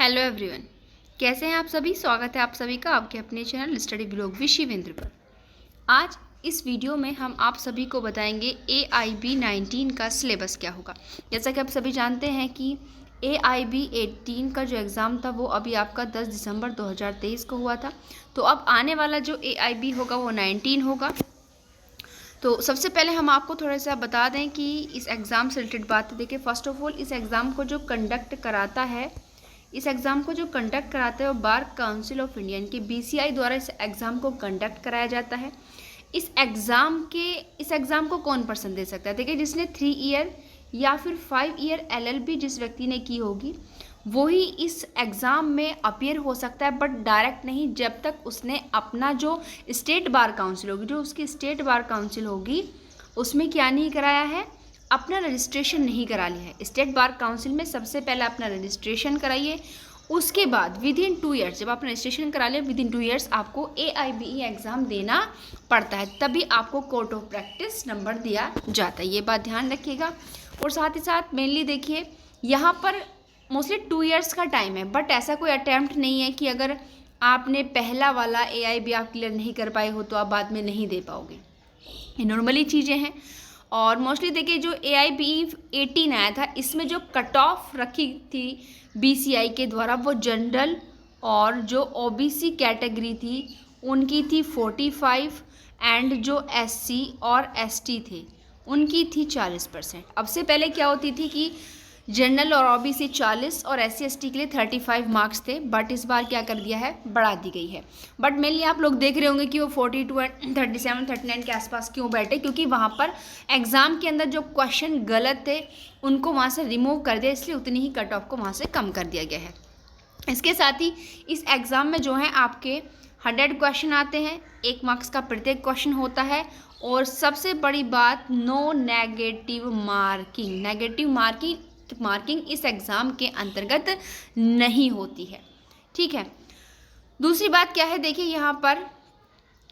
Hello everyone, कैसे हैं आप सभी। स्वागत है आप सभी का आपके अपने channel study blog with Shivendra पर। आज इस वीडियो में हम आप सभी को बताएंगे AIB 19 का सिलेबस क्या होगा। जैसा कि आप सभी जानते हैं कि AIB 18 का जो एग्ज़ाम था वो अभी आपका 10 दिसंबर 2023 को हुआ था। तो अब आने वाला जो AIB होगा वो 19 होगा। तो सबसे पहले हम आपको थोड़ा सा बता दें कि इस एग्ज़ाम से रिलेटेड बातें। देखिए, फर्स्ट ऑफ ऑल इस एग्ज़ाम को जो कंडक्ट कराता है वो बार काउंसिल ऑफ इंडिया यानी कि BCI द्वारा इस एग्ज़ाम को कंडक्ट कराया जाता है। इस एग्ज़ाम को कौन पर्सन दे सकता है। देखिए, जिसने 3 ईयर या फिर 5 ईयर LLB जिस व्यक्ति ने की होगी वो ही इस एग्ज़ाम में अपीयर हो सकता है, बट डायरेक्ट नहीं, जब तक उसने अपना जो स्टेट बार काउंसिल होगी, जो उसकी स्टेट बार काउंसिल होगी, उसमें क्या नहीं कराया है, अपना रजिस्ट्रेशन नहीं करा लिया है। स्टेट बार काउंसिल में सबसे पहले अपना रजिस्ट्रेशन कराइए, उसके बाद विद इन 2 ईयर्स, जब आपने रजिस्ट्रेशन करा लिया, विद इन 2 ईयर्स आपको AIBE एग्ज़ाम देना पड़ता है, तभी आपको कोर्ट ऑफ प्रैक्टिस नंबर दिया जाता है। ये बात ध्यान रखिएगा। और साथ ही साथ मेनली देखिए, यहाँ पर मोस्टली 2 ईयर्स का टाइम है, बट ऐसा कोई अटैम्प्ट नहीं है कि अगर आपने पहला वाला AIB आप क्लियर नहीं कर पाए हो तो आप बाद में नहीं दे पाओगे। ये नॉर्मली चीज़ें हैं। और मोस्टली देखिए, जो AIBE 18 आया था, इसमें जो कट ऑफ रखी थी BCI के द्वारा वो जनरल और जो OBC कैटेगरी थी उनकी थी 45 एंड जो SC और ST थे उनकी थी 40%। अब से पहले क्या होती थी कि जनरल और OBC 40 और SC ST के लिए 35 मार्क्स थे, बट इस बार क्या कर दिया है, बढ़ा दी गई है। बट मेनली आप लोग देख रहे होंगे कि वो 42 एंड 37 39 के आसपास क्यों बैठे, क्योंकि वहाँ पर एग्ज़ाम के अंदर जो क्वेश्चन गलत थे उनको वहाँ से रिमूव कर दिया, इसलिए उतनी ही कट ऑफ को वहाँ से कम कर दिया गया है। इसके साथ ही इस एग्ज़ाम में जो है आपके 100 क्वेश्चन आते हैं, 1 मार्क्स का प्रत्येक क्वेश्चन होता है। और सबसे बड़ी बात, नो नेगेटिव मार्किंग इस एग्ज़ाम के अंतर्गत नहीं होती है। ठीक है। दूसरी बात क्या है, देखिए यहाँ पर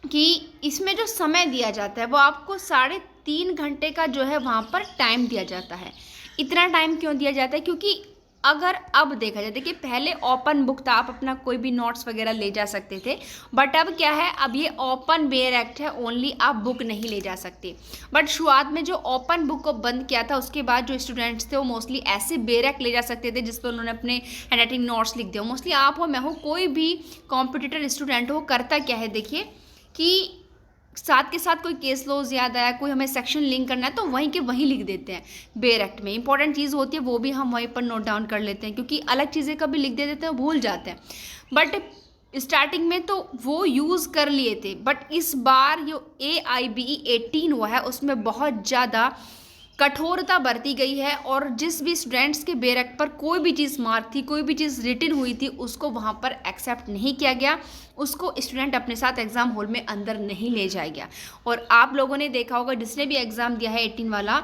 कि इसमें जो समय दिया जाता है वो आपको 3.5 घंटे का जो है वहाँ पर टाइम दिया जाता है। इतना टाइम क्यों दिया जाता है, क्योंकि अगर अब देखा जाए, देखिए पहले ओपन बुक था, आप अपना कोई भी नोट्स वगैरह ले जा सकते थे, बट अब क्या है, अब ये ओपन बेयर एक्ट है, ओनली आप बुक नहीं ले जा सकते। बट शुरुआत में जो ओपन बुक को बंद किया था उसके बाद जो स्टूडेंट्स थे वो मोस्टली ऐसे बेयर एक्ट ले जा सकते थे जिस पर उन्होंने अपने हैंडराइटिंग नोट्स लिख दिया। मोस्टली आप हो, मैं हो, कोई भी कॉम्पिटिटर स्टूडेंट हो, करता क्या है, देखिए कि साथ के साथ कोई केस लॉज याद आया, कोई हमें सेक्शन लिंक करना है तो वहीं के वहीं लिख देते हैं। बेयर एक्ट में इंपॉर्टेंट चीज़ होती है वो भी हम वहीं पर नोट डाउन कर लेते हैं, क्योंकि अलग चीज़ें कभी लिख देते हैं भूल जाते हैं। बट स्टार्टिंग में तो वो यूज़ कर लिए थे, बट इस बार जो AIBE 18 हुआ है उसमें बहुत ज़्यादा कठोरता बरती गई है, और जिस भी स्टूडेंट्स के बेयर एक्ट पर कोई भी चीज़ मार्क थी, कोई भी चीज़ रिटन हुई थी, उसको वहाँ पर एक्सेप्ट नहीं किया गया, उसको स्टूडेंट अपने साथ एग्ज़ाम हॉल में अंदर नहीं ले जाया गया। और आप लोगों ने देखा होगा, जिसने भी एग्ज़ाम दिया है 18 वाला,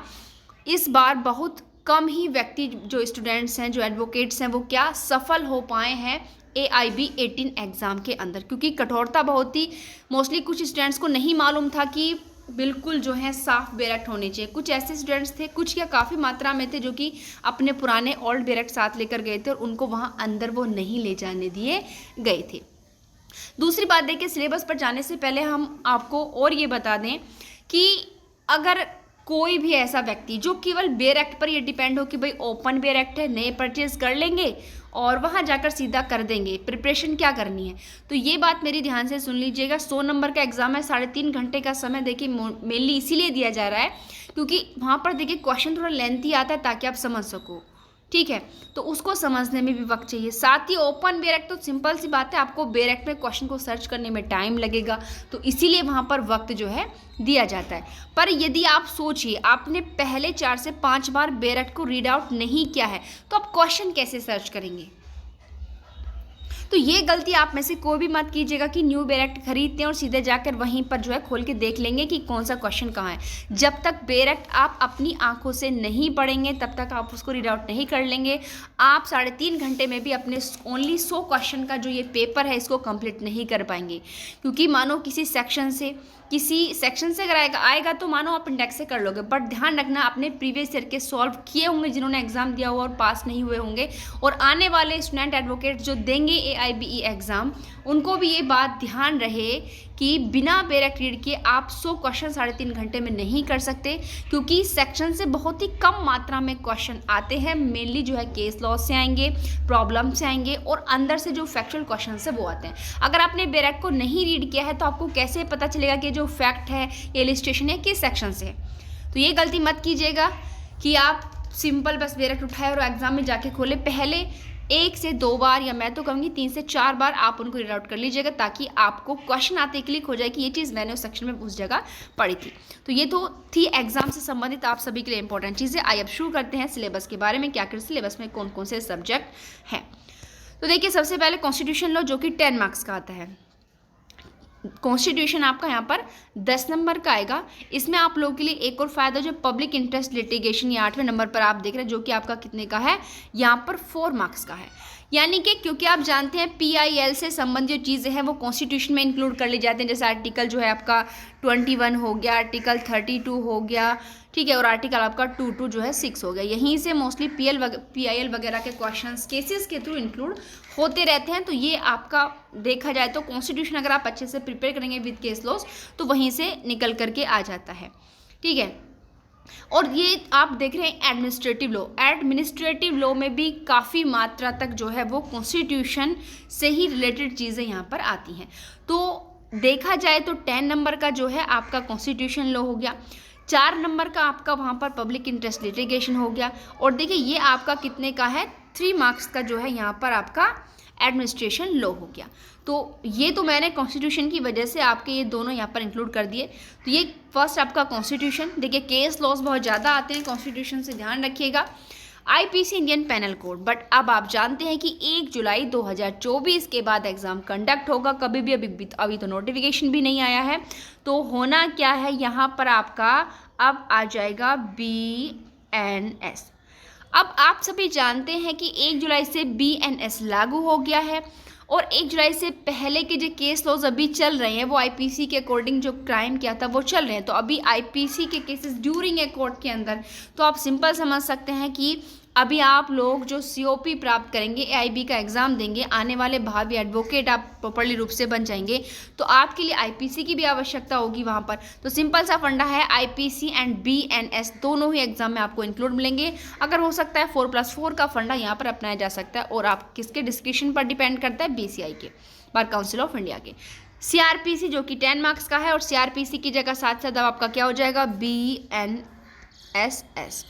इस बार बहुत कम ही व्यक्ति, जो स्टूडेंट्स हैं, जो एडवोकेट्स हैं, वो क्या सफल हो पाए हैं AIB 18 एग्ज़ाम के अंदर, क्योंकि कठोरता बहुत ही, मोस्टली कुछ स्टूडेंट्स को नहीं मालूम था कि बिल्कुल जो है साफ बेयर एक्ट होने चाहिए। कुछ ऐसे स्टूडेंट्स थे, कुछ या काफ़ी मात्रा में थे, जो कि अपने पुराने ओल्ड बेयर एक्ट साथ लेकर गए थे और उनको वहाँ अंदर वो नहीं ले जाने दिए गए थे। दूसरी बात देखिए, सिलेबस पर जाने से पहले हम आपको और ये बता दें कि अगर कोई भी ऐसा व्यक्ति जो केवल बेयर एक्ट पर ये डिपेंड हो कि भाई ओपन बेयर एक्ट है, नए परचेज कर लेंगे और वहाँ जाकर सीधा कर देंगे, प्रिपरेशन क्या करनी है, तो ये बात मेरी ध्यान से सुन लीजिएगा। 100 नंबर का एग्जाम है, 3.5 घंटे का समय देखिए मेनली इसीलिए दिया जा रहा है क्योंकि वहाँ पर देखिए क्वेश्चन थोड़ा लेंथी आता है ताकि आप समझ सको। ठीक है, तो उसको समझने में भी वक्त चाहिए। साथ ही ओपन बेयर एक्ट तो सिंपल सी बात है, आपको बेयर एक्ट में क्वेश्चन को सर्च करने में टाइम लगेगा, तो इसीलिए वहाँ पर वक्त जो है दिया जाता है। पर यदि आप सोचिए, आपने पहले 4 से 5 बार बेयर एक्ट को रीड आउट नहीं किया है तो आप क्वेश्चन कैसे सर्च करेंगे। तो ये गलती आप में से कोई भी मत कीजिएगा कि न्यू बेरेक्ट खरीदते हैं और सीधे जाकर वहीं पर जो है खोल के देख लेंगे कि कौन सा क्वेश्चन कहाँ है। जब तक बेरेक्ट आप अपनी आंखों से नहीं पढ़ेंगे तब तक आप उसको रीड आउट नहीं कर लेंगे। आप 3.5 घंटे में भी अपने ओनली 100 क्वेश्चन का जो ये पेपर है इसको कंप्लीट नहीं कर पाएंगे, क्योंकि मानो किसी सेक्शन से अगर आएगा तो मानो आप इंडेक्स से कर लोगे, बट ध्यान रखना अपने प्रीवियस ईयर के सॉल्व किए होंगे जिन्होंने एग्जाम दिया हुआ और पास नहीं हुए होंगे, और आने वाले स्टूडेंट एडवोकेट जो देंगे AIBE एग्ज़ाम उनको भी ये बात ध्यान रहे कि बिना बेरेक्ट रीड किए आप 100 क्वेश्चन 3.5 घंटे में नहीं कर सकते, क्योंकि सेक्शन से बहुत ही कम मात्रा में क्वेश्चन आते हैं। मेनली जो है केस लॉ से आएंगे, प्रॉब्लम से आएंगे, और अंदर से जो फैक्चुअल क्वेश्चन है वो आते हैं। अगर आपने बेरेक्ट को नहीं रीड किया है तो आपको कैसे पता चलेगा कि जो फैक्ट है, इलस्ट्रेशन है, किस सेक्शन से है। तो ये गलती मत कीजिएगा कि आप सिंपल बस बेरेक्ट उठाए और एग्जाम में जाके खोले। पहले 1 से 2 बार, या मैं तो कहूँगी 3 से 4 बार आप उनको रीड आउट कर लीजिएगा, ताकि आपको क्वेश्चन आते क्लिक हो जाए कि ये चीज़ मैंने उस सेक्शन में उस जगह पढ़ी थी। तो ये तो थी एग्जाम से संबंधित आप सभी के लिए इंपॉर्टेंट चीज़ें। आइए अब शुरू करते हैं सिलेबस के बारे में, क्या क्या सिलेबस में कौन कौन से सब्जेक्ट हैं। तो देखिए, सबसे पहले कॉन्स्टिट्यूशन लॉ जो कि 10 मार्क्स का आता है। कॉन्स्टिट्यूशन आपका यहाँ पर 10 नंबर का आएगा। इसमें आप लोगों के लिए एक और फायदा, जो पब्लिक इंटरेस्ट लिटिगेशन, ये 8वें नंबर पर आप देख रहे हैं, जो कि आपका कितने का है, यहाँ पर 4 मार्क्स का है। यानी कि क्योंकि आप जानते हैं PIL से संबंधित जो चीज़ें हैं वो कॉन्स्टिट्यूशन में इंक्लूड कर ली जाते हैं, जैसे आर्टिकल जो है आपका 21 हो गया, आर्टिकल 32 हो गया, ठीक है, और आर्टिकल आपका 22 जो है 6 हो गया। यहीं से मोस्टली PIL वगैरह के क्वेश्चंस केसेस के थ्रू इंक्लूड होते रहते हैं। तो ये आपका देखा जाए तो कॉन्स्टिट्यूशन अगर आप अच्छे से प्रिपेयर करेंगे विद केस लॉस तो वहीं से निकल करके आ जाता है, ठीक है। और ये आप देख रहे हैं एडमिनिस्ट्रेटिव लॉ में भी काफ़ी मात्रा तक जो है वो कॉन्स्टिट्यूशन से ही रिलेटेड चीज़ें यहाँ पर आती हैं। तो देखा जाए तो 10 नंबर का जो है आपका कॉन्स्टिट्यूशन लॉ हो गया, 4 नंबर का आपका वहाँ पर पब्लिक इंटरेस्ट लिटिगेशन हो गया, और देखिए ये आपका कितने का है, 3 मार्क्स का जो है यहाँ पर आपका एडमिनिस्ट्रेशन लॉ हो गया। तो ये तो मैंने कॉन्स्टिट्यूशन की वजह से आपके ये दोनों यहाँ पर इंक्लूड कर दिए। तो ये फर्स्ट आपका कॉन्स्टिट्यूशन। देखिए केस लॉस बहुत ज़्यादा आते हैं कॉन्स्टिट्यूशन से, ध्यान रखिएगा। IPC Indian penal code, but अब आप जानते हैं कि 1 जुलाई 2024 के बाद एग्ज़ाम कंडक्ट होगा, कभी भी अभी तो नोटिफिकेशन भी नहीं आया है। तो होना क्या है यहाँ पर आपका अब आ जाएगा BNS। अब आप सभी जानते हैं कि 1 जुलाई से BNS लागू हो गया है, और 1 जुलाई से पहले के जो केस लॉज अभी चल रहे हैं वो IPC के अकॉर्डिंग जो क्राइम किया था वो चल रहे हैं। तो अभी IPC के केसेस ड्यूरिंग ए कोर्ट के अंदर, तो आप सिंपल समझ सकते हैं कि अभी आप लोग जो COP प्राप्त करेंगे, AIB का एग्ज़ाम देंगे, आने वाले भावी एडवोकेट आप प्रॉपर्ली रूप से बन जाएंगे, तो आपके लिए IPC की भी आवश्यकता होगी वहाँ पर। तो सिंपल सा फंडा है, IPC एंड BNS दोनों ही एग्जाम में आपको इंक्लूड मिलेंगे। अगर हो सकता है 4+4 का फंडा यहाँ पर अपनाया जा सकता है, और आप किसके डिस्क्रिप्शन पर डिपेंड करता है, BCI के, बार काउंसिल ऑफ इंडिया के। CRPC जो कि 10 मार्क्स का है, और CRPC की जगह साथ साथ अब आपका क्या हो जाएगा, BNSS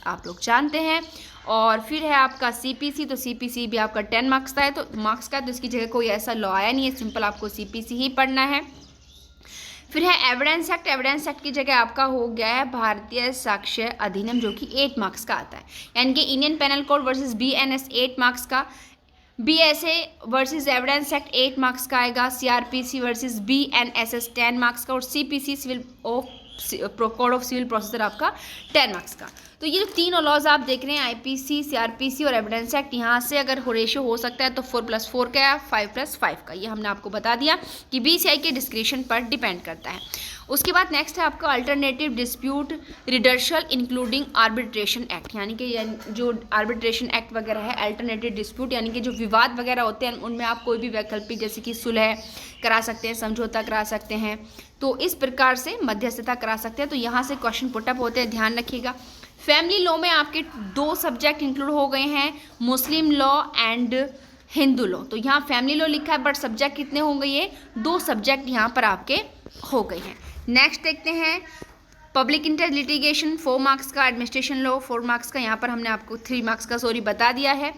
आप लोग जानते हैं। और फिर है आपका CPC, तो CPC भी आपका 10 मार्क्स का है, तो इसकी जगह कोई ऐसा लॉ आया नहीं है, सिंपल आपको CPC ही पढ़ना है। फिर है एविडेंस एक्ट की जगह आपका हो गया है भारतीय साक्ष्य अधिनियम, जो कि 8 मार्क्स का आता है। यानी कि Indian penal code versus BNS 8 marks का, BSA versus evidence act 8 marks का आएगा, CRPC वर्सेस BNSS 10 मार्क्स का, और CPC code of civil procedure आपका 10 मार्क्स का। तो ये जो तीनों लॉज आप देख रहे हैं, IPC, CRPC और एविडेंस एक्ट, यहाँ से अगर रेशियो हो सकता है तो 4+4 का या 5+5 का, ये हमने आपको बता दिया कि BCI के डिस्क्रिप्शन पर डिपेंड करता है। उसके बाद नेक्स्ट है आपका alternative dispute redressal including arbitration act, यानी कि जो आर्बिट्रेशन एक्ट वगैरह है, अल्टरनेटिव डिस्प्यूट यानी कि जो विवाद वगैरह होते हैं उनमें आप कोई भी वैकल्पिक जैसे कि सुलह करा सकते हैं, समझौता करा सकते हैं, तो इस प्रकार से मध्यस्थता करा सकते हैं। तो यहाँ से क्वेश्चन पुटअप होते हैं, ध्यान रखिएगा। फैमिली लॉ में आपके 2 सब्जेक्ट इंक्लूड हो गए हैं, मुस्लिम लॉ एंड हिंदू लॉ। तो यहाँ फैमिली लॉ लिखा है, बट सब्जेक्ट कितने हो गए, ये 2 सब्जेक्ट यहाँ पर आपके हो गए हैं। नेक्स्ट देखते हैं पब्लिक इंटरेस्ट लिटिगेशन 4 मार्क्स का, एडमिनिस्ट्रेशन लॉ 4 मार्क्स का, यहाँ पर हमने आपको 3 मार्क्स का बता दिया है।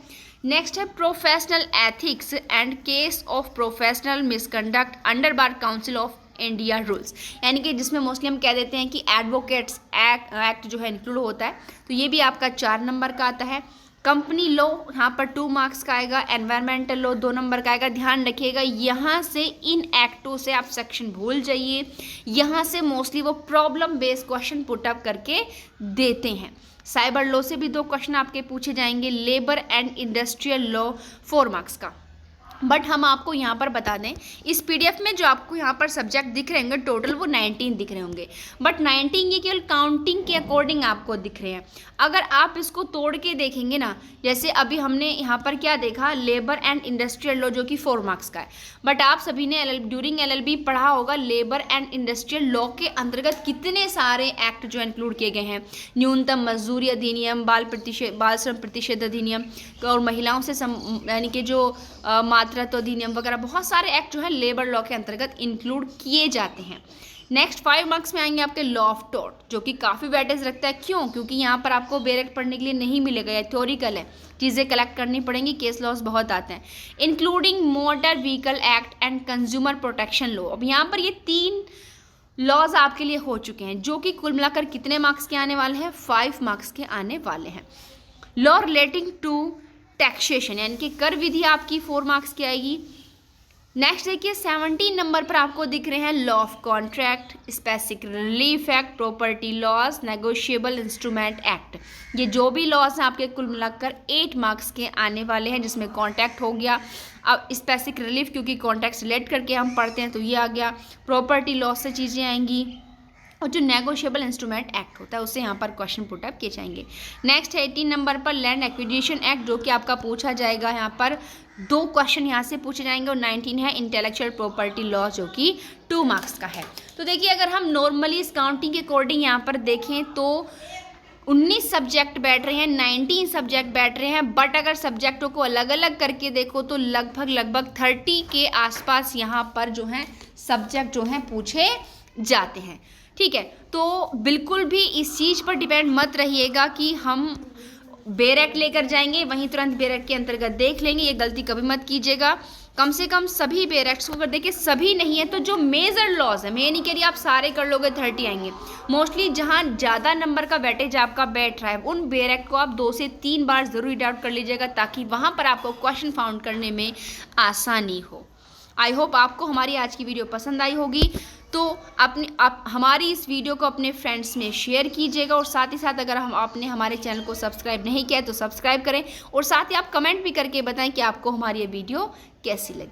नेक्स्ट है professional ethics and case of professional misconduct under bar council of India rules, यानी कि जिसमें मोस्टली हम कह देते हैं कि एडवोकेट्स एक्ट जो है इंक्लूड होता है। तो ये भी आपका 4 नंबर का आता है। कंपनी लॉ यहाँ पर 2 मार्क्स का आएगा, एनवायरमेंटल लॉ 2 नंबर का आएगा। ध्यान रखिएगा यहाँ से इन एक्टों से आप सेक्शन भूल जाइए, यहाँ से मोस्टली वो problem based question put up करके देते हैं। साइबर लॉ से भी 2 क्वेश्चन आपके पूछे जाएंगे, labour and industrial law 4 marks का। बट हम आपको यहाँ पर बता दें, इस पीडीएफ में जो आपको यहाँ पर सब्जेक्ट दिख रहे होंगे टोटल वो 19 दिख रहे होंगे, बट 19 ये केवल काउंटिंग के अकॉर्डिंग आपको दिख रहे हैं। अगर आप इसको तोड़ के देखेंगे ना, जैसे अभी हमने यहाँ पर क्या देखा, लेबर एंड इंडस्ट्रियल लॉ जो कि 4 मार्क्स का है, बट आप सभी ने ड्यूरिंग एलएलबी पढ़ा होगा लेबर एंड इंडस्ट्रियल लॉ के अंतर्गत कितने सारे एक्ट जो इंक्लूड किए गए हैं। न्यूनतम मजदूरी अधिनियम, बाल श्रम प्रतिषेध अधिनियम और महिलाओं से यानी कि जो मातृत्व अधिनियम वगैरह बहुत सारे एक्ट जो है लेबर लॉ के अंतर्गत इंक्लूड किए जाते हैं। नेक्स्ट 5 मार्क्स में आएंगे आपके लॉ ऑफ टॉर्ट, जो कि काफ़ी वेटेज रखता है। क्यों? क्योंकि यहाँ पर आपको डायरेक्ट पढ़ने के लिए नहीं मिलेगा, यह थ्योरिकल है, चीज़ें कलेक्ट करनी पड़ेंगी, केस लॉस बहुत आते हैं। Including motor vehicle act and consumer protection law. अब यहाँ पर ये 3 लॉज आपके लिए हो चुके हैं, जो कि कुल मिलाकर कितने मार्क्स के आने वाले हैं, 5 मार्क्स के आने वाले हैं। लॉ रिलेटिंग टू टैक्सेशन यानी कि कर विधि आपकी 4 मार्क्स की आएगी। नेक्स्ट देखिए 17 नंबर पर आपको दिख रहे हैं law of contract, specific relief act, property laws, negotiable instrument act. ये जो भी लॉज हैं आपके कुल मिलाकर 8 मार्क्स के आने वाले हैं, जिसमें कॉन्ट्रैक्ट हो गया। अब स्पेसिफिक रिलीफ क्योंकि कॉन्ट्रैक्ट रिलेट करके हम पढ़ते हैं तो ये आ गया। प्रॉपर्टी लॉज से चीज़ें आएंगी और जो नेगोशिएबल इंस्ट्रूमेंट एक्ट होता है उससे यहाँ पर क्वेश्चन पुट अप किए जाएंगे। नेक्स्ट है 18 नंबर पर लैंड एक्विजिशन एक्ट, जो कि आपका पूछा जाएगा। यहाँ पर 2 क्वेश्चन यहाँ से पूछे जाएंगे। और 19 है इंटेलेक्चुअल प्रॉपर्टी लॉ, जो कि 2 मार्क्स का है। तो देखिए अगर हम नॉर्मली इस काउंटिंग के अकॉर्डिंग यहाँ पर देखें तो 19 सब्जेक्ट बैठ रहे हैं, 19 सब्जेक्ट बैठ रहे हैं, बट अगर सब्जेक्टों को अलग अलग करके देखो तो लगभग 30 के आसपास यहाँ पर जो है सब्जेक्ट जो हैं पूछे जाते हैं। ठीक है, तो बिल्कुल भी इस चीज़ पर डिपेंड मत रहिएगा कि हम बेरेक्ट लेकर जाएंगे वहीं तुरंत बेरेक्ट के अंतर्गत देख लेंगे, ये गलती कभी मत कीजिएगा। कम से कम सभी बेरेक्ट्स को अगर देखिए, सभी नहीं है तो जो मेजर लॉज है, मैं ये नहीं कह रही आप सारे कर लोगे 30 आएंगे, मोस्टली जहाँ ज़्यादा नंबर का वेटेज आपका बैठ रहा है उन बेरेक्ट को आप 2 से 3 बार ज़रूर डाउट कर लीजिएगा, ताकि वहाँ पर आपको क्वेश्चन फाउंड करने में आसानी हो। आई होप आपको हमारी आज की वीडियो पसंद आई होगी, तो आप हमारी इस वीडियो को अपने फ्रेंड्स में शेयर कीजिएगा। और साथ ही साथ अगर आपने हमारे चैनल को सब्सक्राइब नहीं किया है तो सब्सक्राइब करें, और साथ ही आप कमेंट भी करके बताएं कि आपको हमारी ये वीडियो कैसी लगी।